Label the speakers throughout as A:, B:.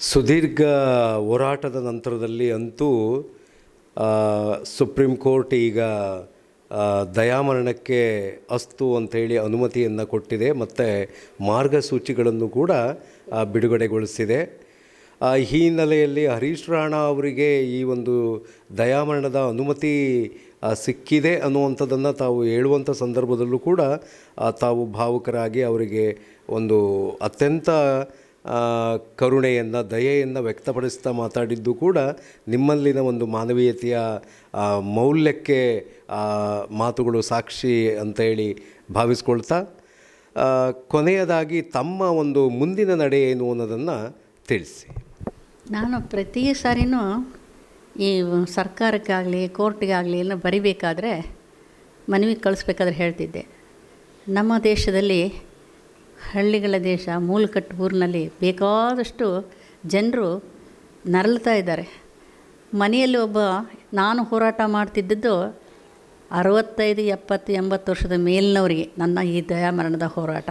A: ಸುದೀರ್ಘ ಹೋರಾಟದ ನಂತರದಲ್ಲಿ ಅಂತೂ ಸುಪ್ರೀಂ ಕೋರ್ಟ್ ಈಗ ದಯಾಮರಣಕ್ಕೆ ಅಸ್ತು ಅಂಥೇಳಿ ಅನುಮತಿಯನ್ನು ಕೊಟ್ಟಿದೆ ಮತ್ತು ಮಾರ್ಗಸೂಚಿಗಳನ್ನು ಕೂಡ ಬಿಡುಗಡೆಗೊಳಿಸಿದೆ. ಈ ಹಿನ್ನೆಲೆಯಲ್ಲಿ ಹರೀಶ್ ರಾಣಾ ಅವರಿಗೆ ಈ ಒಂದು ದಯಾಮರಣದ ಅನುಮತಿ ಸಿಕ್ಕಿದೆ ಅನ್ನುವಂಥದ್ದನ್ನು ತಾವು ಹೇಳುವಂಥ ಸಂದರ್ಭದಲ್ಲೂ ಕೂಡ ತಾವು ಭಾವುಕರಾಗಿ ಅವರಿಗೆ ಒಂದು ಅತ್ಯಂತ ಕರುಣೆಯನ್ನು, ದಯೆಯನ್ನು ವ್ಯಕ್ತಪಡಿಸ್ತಾ ಮಾತಾಡಿದ್ದು ಕೂಡ ನಿಮ್ಮಲ್ಲಿನ ಒಂದು ಮಾನವೀಯತೆಯ ಮೌಲ್ಯಕ್ಕೆ ಮಾತುಗಳು ಸಾಕ್ಷಿ ಅಂತೇಳಿ ಭಾವಿಸ್ಕೊಳ್ತಾ, ಕೊನೆಯದಾಗಿ ತಮ್ಮ ಒಂದು ಮುಂದಿನ ನಡೆ ಏನು ಅನ್ನೋದನ್ನು ತಿಳಿಸಿ.
B: ನಾನು ಪ್ರತಿ ಸಾರಿನೂ ಈ ಸರ್ಕಾರಕ್ಕಾಗಲಿ ಕೋರ್ಟಿಗಾಗಲಿ ಎಲ್ಲ ಬರಿಬೇಕಾದ್ರೆ, ಮನವಿ ಕಳಿಸ್ಬೇಕಾದ್ರೆ ಹೇಳ್ತಿದ್ದೆ, ನಮ್ಮ ದೇಶದಲ್ಲಿ ಹಳ್ಳಿಗಳ ದೇಶ, ಮೂಲಕಟ್ಟು ಊರಿನಲ್ಲಿ ಬೇಕಾದಷ್ಟು ಜನರು ನರಳ್ತಾ ಇದ್ದಾರೆ. ಮನೆಯಲ್ಲಿ ನಾನು ಹೋರಾಟ ಮಾಡ್ತಿದ್ದದ್ದು 65, 70, 80 ವರ್ಷದ ಮೇಲಿನವರಿಗೆ ನನ್ನ ಈ ದಯಾಮರಣದ ಹೋರಾಟ.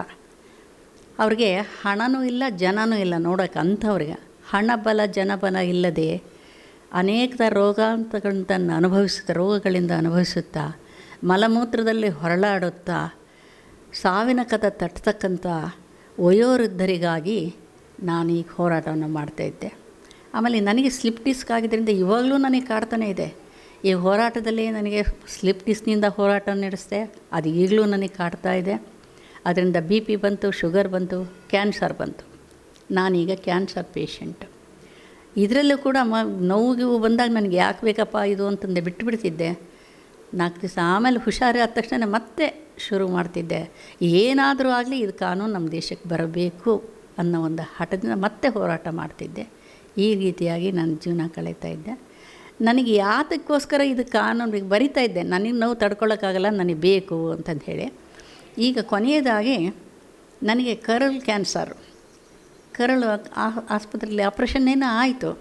B: ಅವ್ರಿಗೆ ಹಣನೂ ಇಲ್ಲ, ಜನನೂ ಇಲ್ಲ ನೋಡೋಕೆ. ಅಂಥವ್ರಿಗೆ ಹಣಬಲ ಜನಬಲ ಇಲ್ಲದೆ ಅನೇಕ ರೋಗಗಳಿಂದ ಅನುಭವಿಸುತ್ತಾ ಮಲಮೂತ್ರದಲ್ಲಿ ಹೊರಳಾಡುತ್ತಾ ಸಾವಿನ ಕಥ ತಟ್ಟತಕ್ಕಂಥ ವಯೋವೃದ್ಧರಿಗಾಗಿ ನಾನು ಈ ಹೋರಾಟವನ್ನು ಮಾಡ್ತಾಯಿದ್ದೆ. ಆಮೇಲೆ ನನಗೆ ಸ್ಲಿಪ್ ಡಿಸ್ಕ್ ಆಗಿದ್ದರಿಂದ ಇವಾಗಲೂ ನನಗೆ ಕಾಡ್ತಾನೆ ಇದೆ. ಈ ಹೋರಾಟದಲ್ಲಿ ನನಗೆ ಸ್ಲಿಪ್ ಡಿಸ್ಕ್ನಿಂದ ಹೋರಾಟ ನಡೆಸಿದೆ, ಅದು ಈಗಲೂ ನನಗೆ ಕಾಡ್ತಾ ಇದೆ. ಅದರಿಂದ BP ಬಂತು, ಶುಗರ್ ಬಂತು, ಕ್ಯಾನ್ಸರ್ ಬಂತು. ನಾನೀಗ ಕ್ಯಾನ್ಸರ್ ಪೇಷಂಟು. ಇದರಲ್ಲೂ ಕೂಡ ನೋವು ಬಂದಾಗ ನನಗೆ ಯಾಕೆ ಬೇಕಪ್ಪ ಇದು ಅಂತಂದೆ ಬಿಟ್ಟುಬಿಡ್ತಿದ್ದೆ. 4 ದಿವಸ ಆಮೇಲೆ ಹುಷಾರಾದ ತಕ್ಷಣ ಮತ್ತೆ ಶುರು ಮಾಡ್ತಿದ್ದೆ. ಏನಾದರೂ ಆಗಲಿ ಇದು ಕಾನೂನು ನಮ್ಮ ದೇಶಕ್ಕೆ ಬರಬೇಕು ಅನ್ನೋ ಒಂದು ಹಠದಿಂದ ಮತ್ತೆ ಹೋರಾಟ ಮಾಡ್ತಿದ್ದೆ. ಈ ರೀತಿಯಾಗಿ ನನ್ನ ಜೀವನ ಕಳೀತಾ ಇದ್ದೆ. ನನಗೆ ಯಾತಕ್ಕೋಸ್ಕರ ಇದು ಕಾನೂನು ಬರಿತಾ ಇದ್ದೆ, ನನಗೆ ನೋವು ತಡ್ಕೊಳ್ಳೋಕ್ಕಾಗಲ್ಲ, ನನಗೆ ಬೇಕು ಅಂತಂದು ಹೇಳಿ. ಈಗ ಕೊನೆಯದಾಗಿ ನನಗೆ ಕ್ಯಾನ್ಸರು, ಕರಳು ಆಸ್ಪತ್ರೆಯಲ್ಲಿ ಆಪ್ರೇಷನ್ ಏನೋ ಆಯಿತು.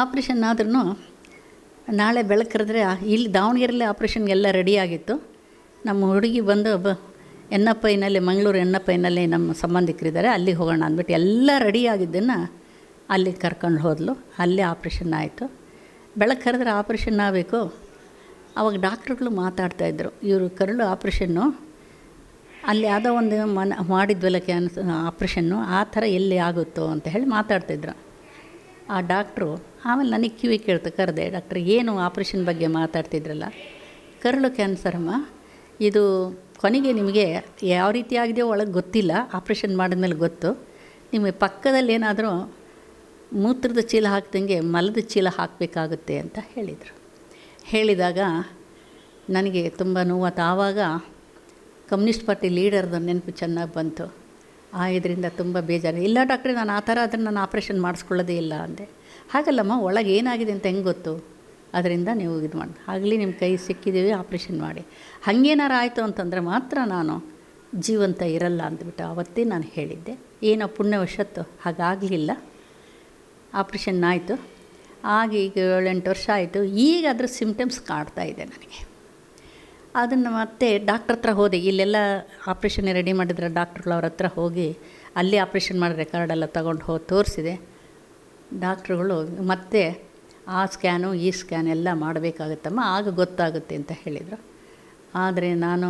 B: ಆಪ್ರೇಷನ್ ಆದ್ರೂ ನಾಳೆ ಬೆಳಕರಿದ್ರೆ ಇಲ್ಲಿ ದಾವಣಗೆರೆಯಲ್ಲಿ ಆಪ್ರೇಷನ್ಗೆಲ್ಲ ರೆಡಿಯಾಗಿತ್ತು. ನಮ್ಮ ಹುಡುಗಿ ಬಂದು ಎನ್ನಪ್ಪೈನಲ್ಲಿ, ಮಂಗಳೂರು ಎನ್ನಪ್ಪೈನಲ್ಲಿ ನಮ್ಮ ಸಂಬಂಧಿಕರಿದ್ದಾರೆ, ಅಲ್ಲಿಗೆ ಹೋಗೋಣ ಅಂದ್ಬಿಟ್ಟು ಎಲ್ಲ ರೆಡಿಯಾಗಿದ್ದನ್ನು ಅಲ್ಲಿಗೆ ಕರ್ಕೊಂಡು ಹೋದ್ಲು. ಅಲ್ಲೇ ಆಪ್ರೇಷನ್ ಆಯಿತು. ಬೆಳಕರಿದ್ರೆ ಆಪ್ರೇಷನ್ ಆಗಬೇಕು. ಆವಾಗ ಡಾಕ್ಟ್ರುಗಳು ಮಾತಾಡ್ತಾಯಿದ್ರು, ಇವರು ಕರಳು ಆಪ್ರೇಷನ್ನು ಅಲ್ಲಿ ಯಾವುದೋ ಒಂದು ಮಾಡಿದ್ವಲ್ಲ ಆಪ್ರೇಷನ್ನು, ಆ ಥರ ಎಲ್ಲಿ ಆಗುತ್ತೋ ಅಂತ ಹೇಳಿ ಮಾತಾಡ್ತಾಯಿದ್ರು ಆ ಡಾಕ್ಟ್ರು. ಆಮೇಲೆ ನನಗೆ ಕಿವಿ ಕರೆದೆ, ಡಾಕ್ಟ್ರ್ ಏನು ಆಪ್ರೇಷನ್ ಬಗ್ಗೆ ಮಾತಾಡ್ತಿದ್ರಲ್ಲ, ಕರಳು ಕ್ಯಾನ್ಸರಮ್ಮ, ಇದು ಕೊನೆಗೆ ನಿಮಗೆ ಯಾವ ರೀತಿ ಆಗಿದೆಯೋ ಒಳಗೆ ಗೊತ್ತಿಲ್ಲ, ಆಪ್ರೇಷನ್ ಮಾಡಿದ್ಮೇಲೆ ಗೊತ್ತು. ನಿಮಗೆ ಪಕ್ಕದಲ್ಲಿ ಏನಾದರೂ ಮೂತ್ರದ ಚೀಲ ಹಾಕ್ದಂಗೆ ಮಲದ ಚೀಲ ಹಾಕಬೇಕಾಗುತ್ತೆ ಅಂತ ಹೇಳಿದಾಗ ನನಗೆ ತುಂಬ ನೋವಾತು. ಆವಾಗ ಕಮ್ಯುನಿಸ್ಟ್ ಪಾರ್ಟಿ ಲೀಡರ್ದು ನೆನಪು ಚೆನ್ನಾಗಿ ಬಂತು. ಇದರಿಂದ ತುಂಬ ಬೇಜಾರು. ಇಲ್ಲ ಡಾಕ್ಟ್ರೆ, ನಾನು ಆ ಥರ ಆದರೆ ನಾನು ಆಪ್ರೇಷನ್ ಮಾಡಿಸ್ಕೊಳ್ಳೋದೇ ಇಲ್ಲ ಅಂದೆ. ಹಾಗಲ್ಲಮ್ಮ, ಒಳಗೆ ಏನಾಗಿದೆ ಅಂತ ಹೆಂಗೆ ಗೊತ್ತು? ಅದರಿಂದ ನೀವು ಇದು ಮಾಡಿ, ಆಗಲಿ ನಿಮ್ಮ ಕೈ ಸಿಕ್ಕಿದ್ದೀವಿ, ಆಪ್ರೇಷನ್ ಮಾಡಿ. ಹಾಗೇನಾರು ಆಯಿತು ಅಂತಂದರೆ ಮಾತ್ರ ನಾನು ಜೀವಂತ ಇರಲ್ಲ ಅಂದ್ಬಿಟ್ಟು ಆವತ್ತೇ ನಾನು ಹೇಳಿದ್ದೆ. ಏನೋ ಪುಣ್ಯವಶತ್ತು ಹಾಗಾಗಲಿಲ್ಲ. ಆಪ್ರೇಷನ್ ಆಯಿತು. ಈಗ 7-8 ವರ್ಷ ಆಯಿತು. ಈಗ ಅದ್ರ ಸಿಮ್ಟಮ್ಸ್ ಕಾಡ್ತಾ ಇದೆ ನನಗೆ. ಅದನ್ನು ಮತ್ತೆ ಡಾಕ್ಟ್ರ್ ಹತ್ರ ಹೋದೆ. ಇಲ್ಲೆಲ್ಲ ಆಪ್ರೇಷನ್ ರೆಡಿ ಮಾಡಿದ್ರೆ ಡಾಕ್ಟ್ರುಗಳು ಅವ್ರ ಹತ್ರ ಹೋಗಿ ಅಲ್ಲಿ ಆಪ್ರೇಷನ್ ಮಾಡಿ ರೆಕಾರ್ಡೆಲ್ಲ ತೊಗೊಂಡು ಹೋಗಿ ತೋರಿಸಿದೆ. ಡಾಕ್ಟ್ರುಗಳು ಮತ್ತೆ ಆ ಸ್ಕ್ಯಾನು ಈ ಸ್ಕ್ಯಾನ್ ಎಲ್ಲ ಮಾಡಬೇಕಾಗುತ್ತಮ್ಮ, ಆಗ ಗೊತ್ತಾಗುತ್ತೆ ಅಂತ ಹೇಳಿದರು. ಆದರೆ ನಾನು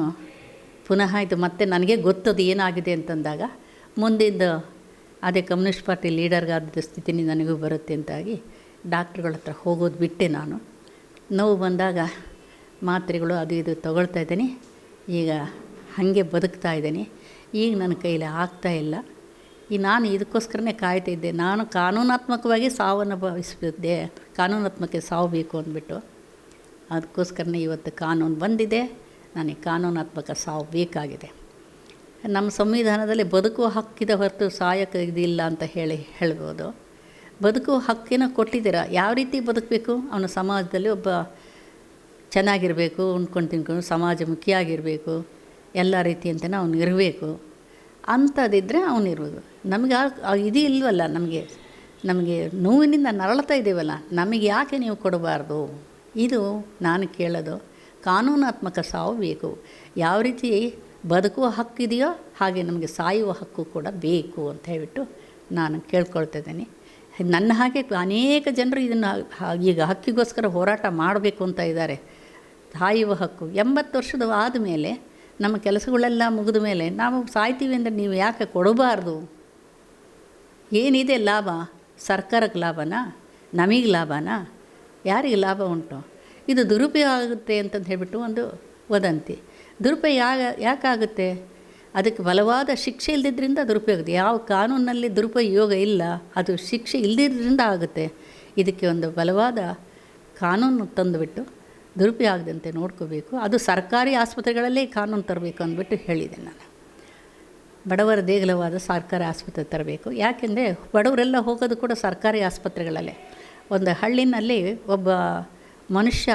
B: ಪುನಃ ಇದು ಮತ್ತೆ ನನಗೆ ಗೊತ್ತದು ಏನಾಗಿದೆ ಅಂತಂದಾಗ ಮುಂದಿದ್ದು ಅದೇ ಕಮ್ಯುನಿಸ್ಟ್ ಪಾರ್ಟಿ ಲೀಡರ್ಗಾದ ಸ್ಥಿತಿನಿ ನನಗೂ ಬರುತ್ತೆ ಅಂತಾಗಿ ಡಾಕ್ಟ್ರುಗಳ ಹತ್ರ ಹೋಗೋದು ಬಿಟ್ಟೆ. ನಾನು ನೋವು ಬಂದಾಗ ಮಾತ್ರೆಗಳು ಅದು ಇದು ತೊಗೊಳ್ತಾ ಇದ್ದೀನಿ. ಈಗ ಹಾಗೆ ಬದುಕ್ತಾ ಇದ್ದೀನಿ. ಈಗ ನನ್ನ ಕೈಲಿ ಆಗ್ತಾಯಿಲ್ಲ. ನಾನು ಇದಕ್ಕೋಸ್ಕರನೇ ಕಾಯ್ತಿದ್ದೆ. ನಾನು ಕಾನೂನಾತ್ಮಕವಾಗಿ ಸಾವನ್ನು ಭಾವಿಸ್ತಿದ್ದೆ, ಕಾನೂನಾತ್ಮಕ ಸಾವು ಬೇಕು ಅಂದ್ಬಿಟ್ಟು. ಅದಕ್ಕೋಸ್ಕರನೇ ಇವತ್ತು ಕಾನೂನು ಬಂದಿದೆ. ನನಗೆ ಕಾನೂನಾತ್ಮಕ ಸಾವು ಬೇಕಾಗಿದೆ. ನಮ್ಮ ಸಂವಿಧಾನದಲ್ಲಿ ಬದುಕುವ ಹಕ್ಕಿದೆ ಹೊರತು ಸಾಯೋಕ್ಕೆ ಇದಿಲ್ಲ ಅಂತ ಹೇಳ್ಬೋದು. ಬದುಕುವ ಹಕ್ಕಿನ ಕೊಟ್ಟಿದ್ದೀರ. ಯಾವ ರೀತಿ ಬದುಕಬೇಕು? ಅವನು ಸಮಾಜದಲ್ಲಿ ಒಬ್ಬ ಚೆನ್ನಾಗಿರಬೇಕು, ಉಣ್ಕೊಂಡು ತಿನ್ಕೊಂಡು ಸಮಾಜಮುಖಿಯಾಗಿರಬೇಕು, ಎಲ್ಲ ರೀತಿಯಂತೆಯೇ ಅವನು ಇರಬೇಕು. ಅಂಥದ್ದಿದ್ದರೆ ಅವನಿರ್ಬೋದು. ನಮಗೆ ಇದು ಇಲ್ವಲ್ಲ, ನಮಗೆ ನೋವಿನಿಂದ ನರಳ್ತಾ ಇದ್ದೀವಲ್ಲ, ನಮಗೆ ಯಾಕೆ ನೀವು ಕೊಡಬಾರ್ದು? ಇದು ನಾನು ಕೇಳೋದು. ಕಾನೂನಾತ್ಮಕ ಸಾವು ಬೇಕು. ಯಾವ ರೀತಿ ಬದುಕುವ ಹಕ್ಕಿದೆಯೋ ಹಾಗೆ ನಮಗೆ ಸಾಯುವ ಹಕ್ಕು ಕೂಡ ಬೇಕು ಅಂತ ಹೇಳ್ಬಿಟ್ಟು ನಾನು ಕೇಳ್ಕೊಳ್ತಿದ್ದೀನಿ. ನನ್ನ ಹಾಗೆ ಅನೇಕ ಜನರು ಇದನ್ನು ಈಗ ಹಕ್ಕಿಗೋಸ್ಕರ ಹೋರಾಟ ಮಾಡಬೇಕು ಅಂತ ಇದ್ದಾರೆ. ಸಾಯುವ ಹಕ್ಕು 80 ವರ್ಷದ ಆದಮೇಲೆ ನಮ್ಮ ಕೆಲಸಗಳೆಲ್ಲ ಮುಗಿದ ಮೇಲೆ ನಾವು ಸಾಯ್ತೀವಿ ಅಂದರೆ ನೀವು ಯಾಕೆ ಕೊಡಬಾರ್ದು? ಏನಿದೆ ಲಾಭ? ಸರ್ಕಾರಕ್ಕೆ ಲಾಭನಾ? ನಮಗೆ ಲಾಭನಾ? ಯಾರಿಗೆ ಲಾಭ ಉಂಟು? ಇದು ದುರುಪಯೋಗ ಆಗುತ್ತೆ ಅಂತಂದು ಹೇಳಿಬಿಟ್ಟು ಒಂದು ವದಂತಿ. ದುರುಪಯೋಗ ಯಾಕಾಗುತ್ತೆ? ಅದಕ್ಕೆ ಬಲವಾದ ಶಿಕ್ಷೆ ಇಲ್ಲದಿದ್ದರಿಂದ ದುರುಪಯೋಗ. ಯಾವ ಕಾನೂನಲ್ಲಿ ದುರುಪಯೋಗ ಇಲ್ಲ, ಅದು ಶಿಕ್ಷೆ ಇಲ್ಲದಿದ್ದರಿಂದ ಆಗುತ್ತೆ. ಇದಕ್ಕೆ ಒಂದು ಬಲವಾದ ಕಾನೂನು ತಂದುಬಿಟ್ಟು ದುರುಪಯೋಗ ಆಗದಂತೆ ನೋಡ್ಕೋಬೇಕು. ಅದು ಸರ್ಕಾರಿ ಆಸ್ಪತ್ರೆಗಳಲ್ಲೇ ಕಾನೂನು ತರಬೇಕು ಅಂದ್ಬಿಟ್ಟು ಹೇಳಿದೆ ನಾನು. ಬಡವರ ದೇಗುಲವಾದ ಸರ್ಕಾರಿ ಆಸ್ಪತ್ರೆ ತರಬೇಕು. ಯಾಕೆಂದರೆ ಬಡವರೆಲ್ಲ ಹೋಗೋದು ಕೂಡ ಸರ್ಕಾರಿ ಆಸ್ಪತ್ರೆಗಳಲ್ಲೇ. ಒಂದು ಹಳ್ಳಿನಲ್ಲಿ ಒಬ್ಬ ಮನುಷ್ಯ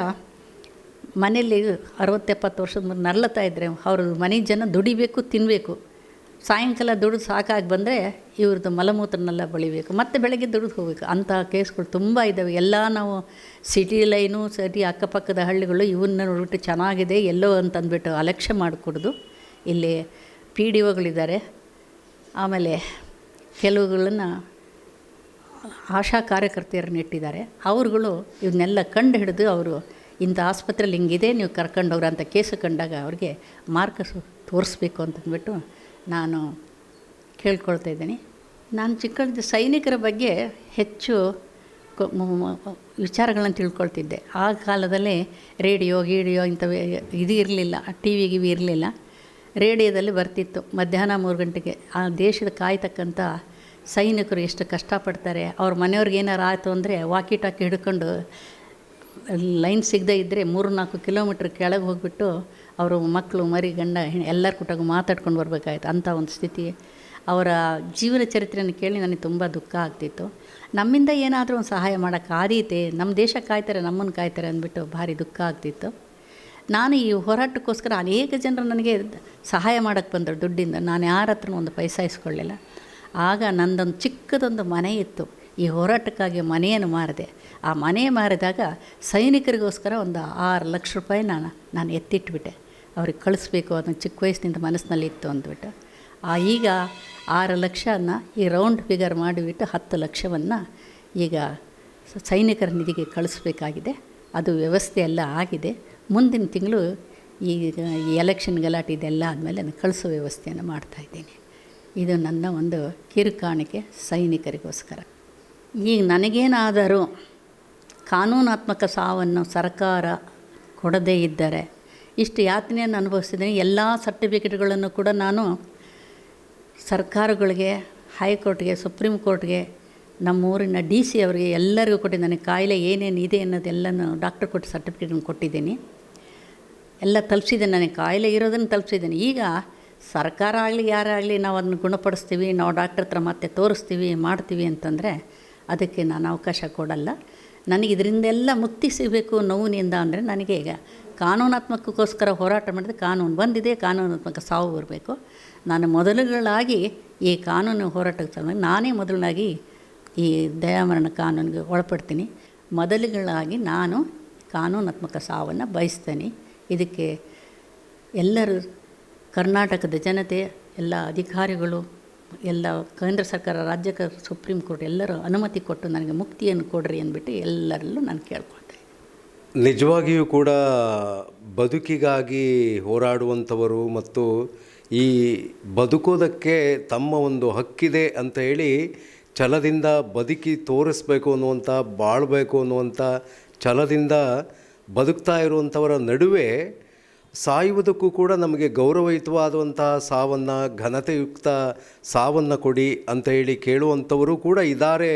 B: ಮನೆಯಲ್ಲಿ 60-70 ವರ್ಷದ ಮುಂದೆ ನರಳುತ್ತಾ ಇದ್ದರೆ ಅವರು ಮನೆ ಜನ ದುಡಿಬೇಕು, ತಿನ್ನಬೇಕು. ಸಾಯಂಕಾಲ ದುಡಿದು ಸಾಕಾಗಿ ಬಂದರೆ ಇವ್ರದ್ದು ಮಲಮೂತ್ರನೆಲ್ಲ ಬಳಿಬೇಕು, ಮತ್ತು ಬೆಳಗ್ಗೆ ದುಡಿದು ಹೋಗಬೇಕು. ಅಂಥ ಕೇಸ್ಗಳು ತುಂಬ ಇದ್ದಾವೆ. ಎಲ್ಲ ನಾವು ಸಿಟಿ ಲೈನು, ಸಿಟಿ ಅಕ್ಕಪಕ್ಕದ ಹಳ್ಳಿಗಳು ಇವನ್ನ ನೋಡ್ಬಿಟ್ಟು ಚೆನ್ನಾಗಿದೆ ಎಲ್ಲೋ ಅಂತಂದ್ಬಿಟ್ಟು ಅಲಕ್ಷ್ಯ ಮಾಡಿಕೊಡೋದು. ಇಲ್ಲಿ PDOಗಳಿದ್ದಾರೆ. ಆಮೇಲೆ ಕೆಲವುಗಳನ್ನು ಆಶಾ ಕಾರ್ಯಕರ್ತೆಯರನ್ನ ಇಟ್ಟಿದ್ದಾರೆ. ಅವ್ರುಗಳು ಇವನ್ನೆಲ್ಲ ಕಂಡು ಹಿಡಿದು ಅವರು ಇಂಥ ಆಸ್ಪತ್ರೆಯಲ್ಲಿ ಹಿಂಗಿದೆ, ನೀವು ಕರ್ಕೊಂಡವ್ರು ಅಂತ ಕೇಸು ಕಂಡಾಗ ಅವ್ರಿಗೆ ಮಾರ್ಗ ತೋರಿಸ್ಬೇಕು ಅಂತಂದ್ಬಿಟ್ಟು ನಾನು ಕೇಳ್ಕೊಳ್ತಾ ಇದ್ದೀನಿ. ನಾನು ಚಿಕ್ಕಂದ ಸೈನಿಕರ ಬಗ್ಗೆ ಹೆಚ್ಚು ವಿಚಾರಗಳನ್ನು ತಿಳ್ಕೊಳ್ತಿದ್ದೆ. ಆ ಕಾಲದಲ್ಲಿ ರೇಡಿಯೋ ಇಂಥವೇ ಇದು ಇರಲಿಲ್ಲ, TV ಇರಲಿಲ್ಲ. ರೇಡಿಯೋದಲ್ಲಿ ಬರ್ತಿತ್ತು ಮಧ್ಯಾಹ್ನ 3 ಗಂಟೆಗೆ. ಆ ದೇಶದ ಕಾಯ್ತಕ್ಕಂಥ ಸೈನಿಕರು ಎಷ್ಟು ಕಷ್ಟಪಡ್ತಾರೆ. ಅವ್ರ ಮನೆಯವ್ರಿಗೆ ಏನಾರು ಆಯಿತು ಅಂದರೆ ವಾಕಿ ಟಾಕಿ ಹಿಡ್ಕೊಂಡು ಲೈನ್ ಸಿಗದೇ ಇದ್ದರೆ 3-4 ಕಿಲೋಮೀಟ್ರ್ ಕೆಳಗೆ ಹೋಗಿಬಿಟ್ಟು ಅವರು ಮಕ್ಕಳು, ಮರಿ, ಗಂಡ ಎಲ್ಲರ ಕೂಟಾಗ ಮಾತಾಡ್ಕೊಂಡು ಬರ್ಬೇಕಾಯ್ತು. ಅಂಥ ಒಂದು ಸ್ಥಿತಿ. ಅವರ ಜೀವನ ಚರಿತ್ರೆಯನ್ನು ಕೇಳಿ ನನಗೆ ತುಂಬ ದುಃಖ ಆಗ್ತಿತ್ತು. ನಮ್ಮಿಂದ ಏನಾದರೂ ಒಂದು ಸಹಾಯ ಮಾಡೋಕ್ಕಾದೀತೆ, ನಮ್ಮ ದೇಶ ಕಾಯ್ತಾರೆ, ನಮ್ಮನ್ನು ಕಾಯ್ತಾರೆ ಅಂದ್ಬಿಟ್ಟು ಭಾರಿ ದುಃಖ ಆಗ್ತಿತ್ತು. ನಾನು ಈ ಹೋರಾಟಕ್ಕೋಸ್ಕರ ಅನೇಕ ಜನರು ನನಗೆ ಸಹಾಯ ಮಾಡೋಕ್ಕೆ ಬಂದರು ದುಡ್ಡಿಂದ. ನಾನು ಯಾರ ಹತ್ರನೂ ಒಂದು ಪೈಸಾ ಇಸ್ಕೊಳ್ಳಿಲ್ಲ. ಆಗ ನಂದೊಂದು ಚಿಕ್ಕದೊಂದು ಮನೆ ಇತ್ತು. ಈ ಹೋರಾಟಕ್ಕಾಗಿ ಮನೆಯನ್ನು ಮಾರಿದೆ. ಆ ಮನೆ ಮಾರಿದಾಗ ಸೈನಿಕರಿಗೋಸ್ಕರ ಒಂದು 6 ಲಕ್ಷ ರೂಪಾಯಿ ನಾನು ಎತ್ತಿಟ್ಬಿಟ್ಟೆ. ಅವ್ರಿಗೆ ಕಳಿಸ್ಬೇಕು, ಅದನ್ನು ಚಿಕ್ಕ ವಯಸ್ಸಿನಿಂದ ಮನಸ್ಸಿನಲ್ಲಿ ಇತ್ತು ಅಂದ್ಬಿಟ್ಟು. ಈಗ 6 ಲಕ್ಷನ ಈ ರೌಂಡ್ ಫಿಗರ್ ಮಾಡಿಬಿಟ್ಟು 10 ಲಕ್ಷವನ್ನು ಈಗ ಸೈನಿಕರ ನಿಧಿಗೆ ಕಳಿಸ್ಬೇಕಾಗಿದೆ. ಅದು ವ್ಯವಸ್ಥೆ ಎಲ್ಲ ಆಗಿದೆ. ಮುಂದಿನ ತಿಂಗಳು ಈ ಎಲೆಕ್ಷನ್ ಗಲಾಟೆ ಇದೆಲ್ಲ ಆದಮೇಲೆ ನಾನು ಕಳಿಸೋ ವ್ಯವಸ್ಥೆಯನ್ನು ಮಾಡ್ತಾಯಿದ್ದೀನಿ. ಇದು ನನ್ನ ಒಂದು ಕಿರುಕಾಣಿಕೆ ಸೈನಿಕರಿಗೋಸ್ಕರ. ಈಗ ನನಗೇನಾದರೂ ಕಾನೂನಾತ್ಮಕ ಸಾವನ್ನು ಸರ್ಕಾರ ಕೊಡದೇ ಇದ್ದರೆ ಇಷ್ಟು ಯಾತನೆಯನ್ನು ಅನುಭವಿಸಿದ್ದೀನಿ. ಎಲ್ಲ ಸರ್ಟಿಫಿಕೇಟ್ಗಳನ್ನು ಕೂಡ ನಾನು ಸರ್ಕಾರಗಳಿಗೆ, ಹೈಕೋರ್ಟ್ಗೆ, ಸುಪ್ರೀಂ ಕೋರ್ಟ್ಗೆ, ನಮ್ಮೂರಿನ DC ಅವರಿಗೆ ಎಲ್ಲರಿಗೂ ಕೊಟ್ಟಿದ್ದೀನಿ. ನನಗೆ ಕಾಯಿಲೆ ಏನೇನು ಇದೆ ಅನ್ನೋದೆಲ್ಲನೂ ಡಾಕ್ಟರ್ ಕೊಟ್ಟು ಸರ್ಟಿಫಿಕೇಟನ್ನು ಕೊಟ್ಟಿದ್ದೀನಿ. ಎಲ್ಲ ತಲುಪಿಸಿದ್ದೇನೆ. ನನಗೆ ಕಾಯಿಲೆ ಇರೋದನ್ನು ತಲುಪಿಸಿದ್ದೀನಿ. ಈಗ ಸರ್ಕಾರ ಆಗಲಿ ಯಾರಾಗಲಿ ನಾವು ಅದನ್ನು ಗುಣಪಡಿಸ್ತೀವಿ, ನಾವು ಡಾಕ್ಟ್ರ್ ಹತ್ರ ಮತ್ತೆ ತೋರಿಸ್ತೀವಿ, ಮಾಡ್ತೀವಿ ಅಂತಂದರೆ ಅದಕ್ಕೆ ನಾನು ಅವಕಾಶ ಕೊಡಲ್ಲ. ನನಗೆ ಇದರಿಂದೆಲ್ಲ ಮುಕ್ತಿ ಸಿಗಬೇಕು ನೋವಿನಿಂದ ಅಂದರೆ ನನಗೆ ಈಗ ಕಾನೂನಾತ್ಮಕಕ್ಕೋಸ್ಕರ ಹೋರಾಟ ಮಾಡಿದರೆ ಕಾನೂನು ಬಂದಿದೆ, ಕಾನೂನಾತ್ಮಕ ಸಾವು ಬರಬೇಕು. ನಾನು ಮೊದಲುಗಳಾಗಿ ಈ ಕಾನೂನು ಹೋರಾಟಕ್ಕೆ ಸಲುವಾಗಿ ನಾನೇ ಮೊದಲಾಗಿ ಈ ದಯಾಮರಣ ಕಾನೂನಿಗೆ ಒಳಪಡ್ತೀನಿ. ಮೊದಲುಗಳಾಗಿ ನಾನು ಕಾನೂನಾತ್ಮಕ ಸಾವನ್ನು ಬಯಸ್ತೇನೆ. ಇದಕ್ಕೆ ಎಲ್ಲರೂ, ಕರ್ನಾಟಕದ ಜನತೆ, ಎಲ್ಲ ಅಧಿಕಾರಿಗಳು, ಎಲ್ಲ ಕೇಂದ್ರ ಸರ್ಕಾರ, ರಾಜ್ಯ ಸುಪ್ರೀಂ ಕೋರ್ಟ್ ಎಲ್ಲರೂ ಅನುಮತಿ ಕೊಟ್ಟು ನನಗೆ ಮುಕ್ತಿಯನ್ನು ಕೊಡ್ರಿ ಅಂದ್ಬಿಟ್ಟು ಎಲ್ಲರಲ್ಲೂ ನಾನು ಕೇಳ್ಕೊಳ್ತೇನೆ.
A: ನಿಜವಾಗಿಯೂ ಕೂಡ ಬದುಕಿಗಾಗಿ ಹೋರಾಡುವಂಥವರು ಮತ್ತು ಈ ಬದುಕೋದಕ್ಕೆ ತಮ್ಮ ಒಂದು ಹಕ್ಕಿದೆ ಅಂತ ಹೇಳಿ ಛಲದಿಂದ ಬದುಕಿ ತೋರಿಸ್ಬೇಕು ಅನ್ನುವಂಥ, ಬಾಳಬೇಕು ಅನ್ನುವಂಥ ಛಲದಿಂದ ಬದುಕ್ತಾ ಇರುವಂಥವರ ನಡುವೆ ಸಾಯುವುದಕ್ಕೂ ಕೂಡ ನಮಗೆ ಗೌರವಯುತವಾದಂತಹ ಸಾವನ್ನು, ಘನತೆಯುಕ್ತ ಸಾವನ್ನು ಕೊಡಿ ಅಂತ ಹೇಳಿ ಕೇಳುವಂಥವರು ಕೂಡ ಇದ್ದಾರೆ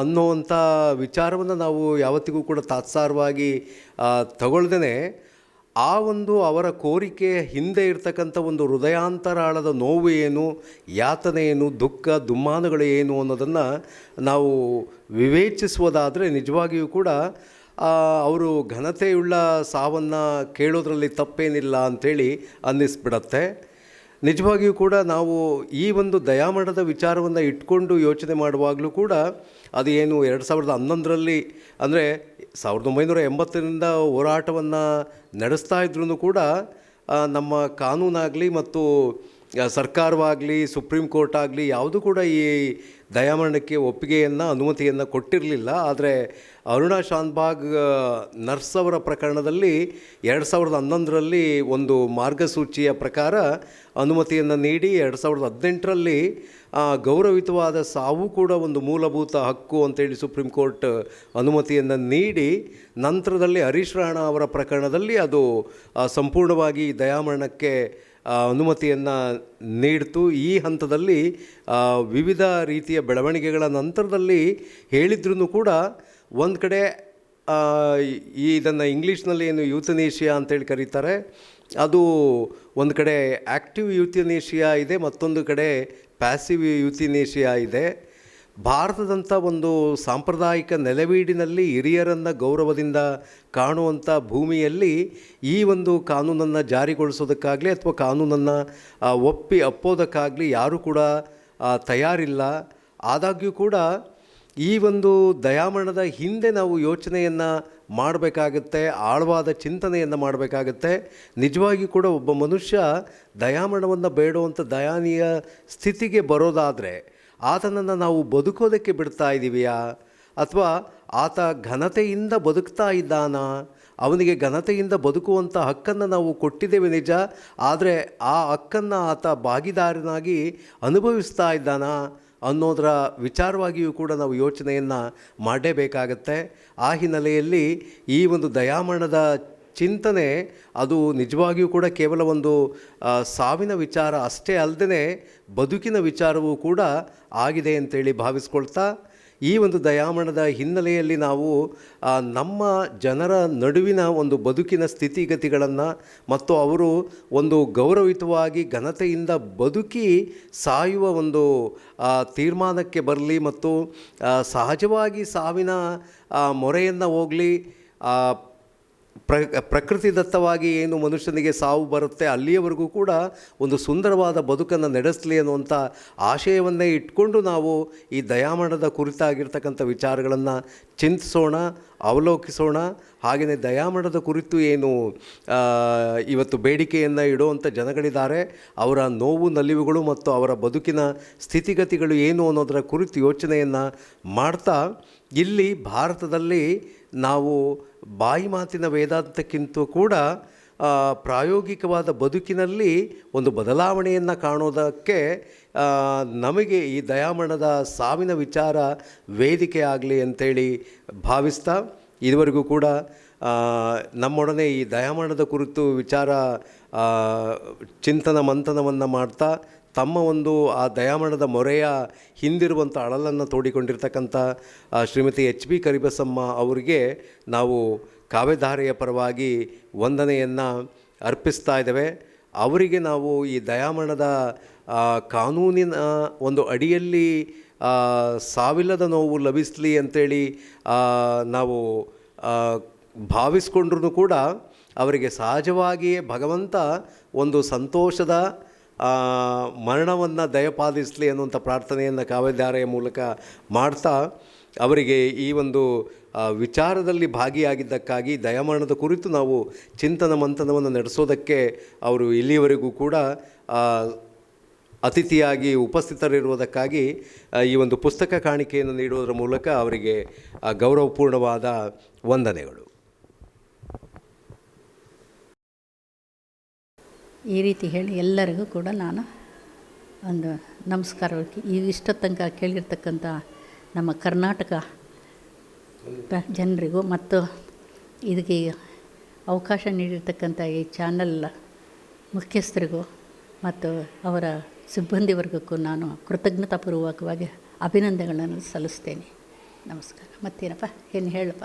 A: ಅನ್ನೋವಂಥ ವಿಚಾರವನ್ನು ನಾವು ಯಾವತ್ತಿಗೂ ಕೂಡ ತಾತ್ಸಾರವಾಗಿ ತಗೊಳ್ದೇ ಆ ಒಂದು ಅವರ ಕೋರಿಕೆಯ ಹಿಂದೆ ಇರ್ತಕ್ಕಂಥ ಒಂದು ಹೃದಯಾಂತರಾಳದ ನೋವು ಏನು, ಯಾತನೆ ಏನು, ದುಃಖ ದುಮ್ಮಾನಗಳು ಏನು ಅನ್ನೋದನ್ನು ನಾವು ವಿವೇಚಿಸುವುದಾದರೆ ನಿಜವಾಗಿಯೂ ಕೂಡ ಅವರು ಘನತೆಯುಳ್ಳ ಸಾವನ್ನು ಕೇಳೋದ್ರಲ್ಲಿ ತಪ್ಪೇನಿಲ್ಲ ಅಂಥೇಳಿ ಅನ್ನಿಸ್ಬಿಡತ್ತೆ. ನಿಜವಾಗಿಯೂ ಕೂಡ ನಾವು ಈ ಒಂದು ದಯಾಮರಣದ ವಿಚಾರವನ್ನು ಇಟ್ಕೊಂಡು ಯೋಚನೆ ಮಾಡುವಾಗಲೂ ಕೂಡ ಅದು ಏನು 2011ರಲ್ಲಿ ಅಂದರೆ 1980ರಿಂದ ಹೋರಾಟವನ್ನು ನಡೆಸ್ತಾ ಇದ್ರೂ ಕೂಡ ನಮ್ಮ ಕಾನೂನಾಗಲಿ ಮತ್ತು ಸರ್ಕಾರವಾಗಲಿ ಸುಪ್ರೀಂ ಕೋರ್ಟ್ ಆಗಲಿ ಯಾವುದೂ ಕೂಡ ಈ ದಯಾಮರಣಕ್ಕೆ ಒಪ್ಪಿಗೆಯನ್ನು ಅನುಮತಿಯನ್ನು ಕೊಟ್ಟಿರಲಿಲ್ಲ. ಆದರೆ ಅರುಣಾ ಶಾನ್ಭಾಗ್ ನರ್ಸ್ ಅವರ ಪ್ರಕರಣದಲ್ಲಿ 2011ರಲ್ಲಿ ಒಂದು ಮಾರ್ಗಸೂಚಿಯ ಪ್ರಕಾರ ಅನುಮತಿಯನ್ನು ನೀಡಿ 2018ರಲ್ಲಿ ಗೌರವಯುತವಾದ ಸಾವು ಕೂಡ ಒಂದು ಮೂಲಭೂತ ಹಕ್ಕು ಅಂತೇಳಿ ಸುಪ್ರೀಂ ಕೋರ್ಟ್ ಅನುಮತಿಯನ್ನು ನೀಡಿ, ನಂತರದಲ್ಲಿ ಹರೀಶ್ ರಾಣಾ ಅವರ ಪ್ರಕರಣದಲ್ಲಿ ಅದು ಸಂಪೂರ್ಣವಾಗಿ ದಯಾಮರಣಕ್ಕೆ ಅನುಮತಿಯನ್ನು ನೀಡಿತು. ಈ ಹಂತದಲ್ಲಿ ವಿವಿಧ ರೀತಿಯ ಬೆಳವಣಿಗೆಗಳ ನಂತರದಲ್ಲಿ ಹೇಳಿದ್ರೂ ಕೂಡ ಒಂದು ಕಡೆ ಇದನ್ನು ಇಂಗ್ಲೀಷ್ನಲ್ಲಿ ಏನು ಯೂಥನೇಷಿಯಾ ಅಂತೇಳಿ ಕರೀತಾರೆ, ಅದು ಒಂದು ಕಡೆ ಆ್ಯಕ್ಟಿವ್ ಯೂಥನೇಷಿಯಾ ಇದೆ, ಮತ್ತೊಂದು ಕಡೆ ಪ್ಯಾಸಿವ್ ಯೂಥನೇಷಿಯಾ ಇದೆ. ಭಾರತದಂಥ ಒಂದು ಸಾಂಪ್ರದಾಯಿಕ ನೆಲೆವೀಡಿನಲ್ಲಿ ಹಿರಿಯರನ್ನು ಗೌರವದಿಂದ ಕಾಣುವಂಥ ಭೂಮಿಯಲ್ಲಿ ಈ ಒಂದು ಕಾನೂನನ್ನು ಜಾರಿಗೊಳಿಸೋದಕ್ಕಾಗಲಿ ಅಥವಾ ಕಾನೂನನ್ನು ಅಪ್ಪೋದಕ್ಕಾಗಲಿ ಯಾರೂ ಕೂಡ ತಯಾರಿಲ್ಲ. ಆದಾಗ್ಯೂ ಕೂಡ ಈ ಒಂದು ದಯಾಮರಣದ ಹಿಂದೆ ನಾವು ಯೋಚನೆಯನ್ನು ಮಾಡಬೇಕಾಗತ್ತೆ, ಆಳವಾದ ಚಿಂತನೆಯನ್ನು ಮಾಡಬೇಕಾಗತ್ತೆ. ನಿಜವಾಗಿಯೂ ಕೂಡ ಒಬ್ಬ ಮನುಷ್ಯ ದಯಾಮರಣವನ್ನು ಬೇಡುವಂಥ ದಯಾನೀಯ ಸ್ಥಿತಿಗೆ ಬರೋದಾದರೆ ಆತನನ್ನು ನಾವು ಬದುಕೋದಕ್ಕೆ ಬಿಡ್ತಾ ಇದ್ದೀವಿಯಾ, ಅಥವಾ ಆತ ಘನತೆಯಿಂದ ಬದುಕ್ತಾ ಇದ್ದಾನಾ? ಅವನಿಗೆ ಘನತೆಯಿಂದ ಬದುಕುವಂಥ ಹಕ್ಕನ್ನು ನಾವು ಕೊಟ್ಟಿದ್ದೇವೆ ನಿಜ, ಆದರೆ ಆ ಹಕ್ಕನ್ನು ಆತ ಭಾಗಿದಾರನಾಗಿ ಅನುಭವಿಸ್ತಾ ಇದ್ದಾನಾ ಅನ್ನೋದರ ವಿಚಾರವಾಗಿಯೂ ಕೂಡ ನಾವು ಯೋಚನೆಯನ್ನು ಮಾಡಲೇಬೇಕಾಗತ್ತೆ. ಆ ಹಿನ್ನೆಲೆಯಲ್ಲಿ ಈ ಒಂದು ದಯಾಮರಣದ ಚಿಂತನೆ ಅದು ನಿಜವಾಗಿಯೂ ಕೂಡ ಕೇವಲ ಒಂದು ಸಾವಿನ ವಿಚಾರ ಅಷ್ಟೇ ಅಲ್ಲದೆ ಬದುಕಿನ ವಿಚಾರವೂ ಕೂಡ ಆಗಿದೆ ಅಂತೇಳಿ ಭಾವಿಸ್ಕೊಳ್ತಾ, ಈ ಒಂದು ದಯಾಮರಣದ ಹಿನ್ನೆಲೆಯಲ್ಲಿ ನಾವು ನಮ್ಮ ಜನರ ನಡುವಿನ ಒಂದು ಬದುಕಿನ ಸ್ಥಿತಿಗತಿಗಳನ್ನು ಮತ್ತು ಅವರು ಒಂದು ಗೌರವಯುತವಾಗಿ ಘನತೆಯಿಂದ ಬದುಕಿ ಸಾಯುವ ಒಂದು ತೀರ್ಮಾನಕ್ಕೆ ಬರಲಿ ಮತ್ತು ಸಹಜವಾಗಿ ಸಾವಿನ ಮೊರೆಯನ್ನು ಹೋಗಲಿ, ಪ್ರಕೃತಿದತ್ತವಾಗಿ ಏನು ಮನುಷ್ಯನಿಗೆ ಸಾವು ಬರುತ್ತೆ ಅಲ್ಲಿಯವರೆಗೂ ಕೂಡ ಒಂದು ಸುಂದರವಾದ ಬದುಕನ್ನು ನಡೆಸಲಿ ಅನ್ನುವಂಥ ಆಶಯವನ್ನೇ ಇಟ್ಕೊಂಡು ನಾವು ಈ ದಯಾಮರಣದ ಕುರಿತಾಗಿರ್ತಕ್ಕಂಥ ವಿಚಾರಗಳನ್ನು ಚಿಂತಿಸೋಣ, ಅವಲೋಕಿಸೋಣ. ಹಾಗೆಯೇ ದಯಾಮರಣದ ಕುರಿತು ಏನು ಇವತ್ತು ಬೇಡಿಕೆಯನ್ನು ಇಡುವಂಥ ಜನಗಳಿದ್ದಾರೆ, ಅವರ ನೋವು ನಲಿವುಗಳು ಮತ್ತು ಅವರ ಬದುಕಿನ ಸ್ಥಿತಿಗತಿಗಳು ಏನು ಅನ್ನೋದರ ಕುರಿತು ಯೋಚನೆಯನ್ನು ಮಾಡ್ತಾ, ಇಲ್ಲಿ ಭಾರತದಲ್ಲಿ ನಾವು ಬಾಯಿ ಮಾತಿನ ವೇದಾಂತಕ್ಕಿಂತ ಕೂಡ ಪ್ರಾಯೋಗಿಕವಾದ ಬದುಕಿನಲ್ಲಿ ಒಂದು ಬದಲಾವಣೆಯನ್ನು ಕಾಣೋದಕ್ಕೆ ನಮಗೆ ಈ ದಯಾಮರಣದ ಸಾವಿನ ವಿಚಾರ ವೇದಿಕೆ ಆಗಲಿ ಅಂತೇಳಿ ಭಾವಿಸ್ತಾ, ಇದುವರೆಗೂ ಕೂಡ ನಮ್ಮೊಡನೆ ಈ ದಯಾಮರಣದ ಕುರಿತು ವಿಚಾರ ಚಿಂತನ ಮಂಥನವನ್ನು ಮಾಡ್ತಾ ತಮ್ಮ ಒಂದು ಆ ದಯಾಮರಣದ ಮೊರೆಯ ಹಿಂದಿರುವಂಥ ಅಳಲನ್ನು ತೋಡಿಕೊಂಡಿರ್ತಕ್ಕಂಥ ಶ್ರೀಮತಿ ಎಚ್ ಬಿ ಕರಿಬಸಮ್ಮ ಅವರಿಗೆ ನಾವು ಕಾವ್ಯಧಾರೆಯ ಪರವಾಗಿ ವಂದನೆಯನ್ನು ಅರ್ಪಿಸ್ತಾ ಇದ್ದೇವೆ. ಅವರಿಗೆ ನಾವು ಈ ದಯಾಮರಣದ ಕಾನೂನಿನ ಒಂದು ಅಡಿಯಲ್ಲಿ ಸಾವಿಲ್ಲದ ನೋವು ಲಭಿಸಲಿ ಅಂಥೇಳಿ ನಾವು ಭಾವಿಸ್ಕೊಂಡ್ರೂ ಕೂಡ ಅವರಿಗೆ ಸಹಜವಾಗಿಯೇ ಭಗವಂತ ಒಂದು ಸಂತೋಷದ ಮರಣವನ್ನು ದಯಪಾಲಿಸಲಿ ಅನ್ನುವಂಥ ಪ್ರಾರ್ಥನೆಯನ್ನು ಕಾವ್ಯಧಾರೆಯ ಮೂಲಕ ಮಾಡ್ತಾ, ಅವರಿಗೆ ಈ ಒಂದು ವಿಚಾರದಲ್ಲಿ ಭಾಗಿಯಾಗಿದ್ದಕ್ಕಾಗಿ ದಯಾಮರಣದ ಕುರಿತು ನಾವು ಚಿಂತನ ಮಂಥನವನ್ನು ನಡೆಸೋದಕ್ಕೆ ಅವರು ಇಲ್ಲಿಯವರೆಗೂ ಕೂಡ ಅತಿಥಿಯಾಗಿ ಉಪಸ್ಥಿತರಿರುವುದಕ್ಕಾಗಿ ಈ ಒಂದು ಪುಸ್ತಕ ಕಾಣಿಕೆಯನ್ನು ನೀಡುವುದರ ಮೂಲಕ ಅವರಿಗೆ ಗೌರವಪೂರ್ಣವಾದ ವಂದನೆಗಳು.
B: ಈ ರೀತಿ ಹೇಳಿ ಎಲ್ಲರಿಗೂ ಕೂಡ ನಾನು ಒಂದು ನಮಸ್ಕಾರ ಇಷ್ಟೊತ್ತು ತನಕ ಕೇಳಿರ್ತಕ್ಕಂಥ ನಮ್ಮ ಕರ್ನಾಟಕ ಜನರಿಗೂ ಮತ್ತು ಇದಕ್ಕೆ ಅವಕಾಶ ನೀಡಿರ್ತಕ್ಕಂಥ ಈ ಚಾನಲ್ ಮುಖ್ಯಸ್ಥರಿಗೂ ಮತ್ತು ಅವರ ಸಿಬ್ಬಂದಿ ವರ್ಗಕ್ಕೂ ನಾನು ಕೃತಜ್ಞತಾಪೂರ್ವಕವಾಗಿ ಅಭಿನಂದನೆಗಳನ್ನು ಸಲ್ಲಿಸ್ತೇನೆ. ನಮಸ್ಕಾರ. ಮತ್ತೇನಪ್ಪ ಏನು ಹೇಳಪ್ಪ.